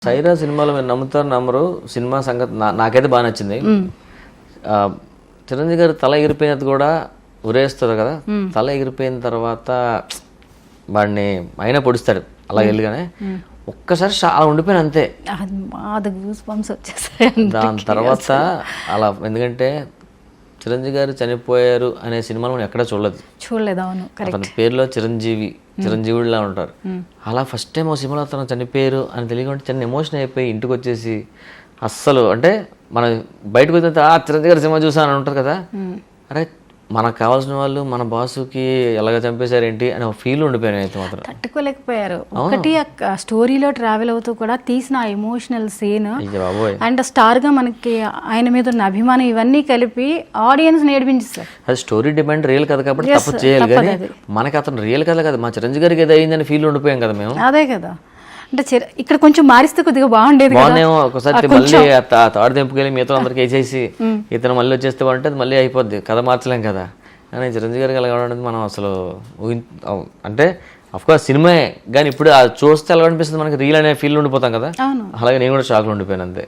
సైరా సినిమాలో మీరు నమ్ముతారు నమ్మరు, సినిమా సంగతి నాకైతే బాగా నచ్చింది. చిరంజీవి గారు తల ఎగిరిపోయినది కూడా ఉరేస్తారు కదా, తల ఎగిరిపోయిన తర్వాత వాడిని అయినా పొడుస్తాడు అలా వెళ్ళగానే ఒక్కసారి అలా ఉండిపోయిన అంతే. దాని తర్వాత అలా, ఎందుకంటే చిరంజీవి గారు చనిపోయారు అనే సినిమాలో మనం ఎక్కడా చూడలేదు. అవును, అతని పేరులో చిరంజీవుడిలా ఉంటారు. అలా ఫస్ట్ టైం ఒక సినిమాలో అతను చనిపోయారు అని తెలియకుండా చిన్న ఎమోషన్ అయిపోయి ఇంటికి వచ్చేసి అస్సలు, అంటే మనం బయటకు వచ్చిన చిరంజీవి గారి సినిమా చూసా అని ఉంటారు కదా, అరే మనకు కావాల్సిన వాళ్ళు మన బాసుకి ఎలాగ చంపేశారు ఏంటి అని ఒక ఫీల్ ఉండిపోయాను అయితే మాత్రం. తట్టుకోలేకపోయారు. ఒకటి స్టోరీలో ట్రావెల్ అవుతూ కూడా తీసిన ఎమోషనల్ సీన్ అండ్ స్టార్ గా మనకి ఆయన మీద ఉన్న అభిమానం ఇవన్నీ కలిపి ఆడియన్స్ నేర్పించారు. అది స్టోరీ డిమాండ్ రియల్ కథ కాబట్టి తప్పు చేయాలి, కానీ మనకి అతను రియల్ కథ కదా, మా చిరంజీవి గారికి ఏదో అయిందని ఫీల్ ఉండిపోయాం కదా మేము. అదే కదా, అంటే ఇక్కడ కొంచెం మారిస్తే కొద్దిగా బాగుండేది. బాగుందేమో ఒకసారి మళ్ళీ తాడు తెంపుకెళ్ళి మిగతా అందరికి వేసేసి ఇతను మళ్ళీ వచ్చేస్తే బాగుంటే అది మళ్ళీ అయిపోద్ది, కథ మార్చలేం కదా. కానీ చిరంజీవి గారికి అలా కావడం మనం అసలు అంటే అఫ్కోర్స్ సినిమా కానీ ఇప్పుడు చూస్తే అలా అనిపిస్తుంది మనకి రియల్ అనే ఫీల్ ఉండిపోతాం కదా, అలాగే నేను కూడా షాక్లో ఉండిపోయాను అంతే.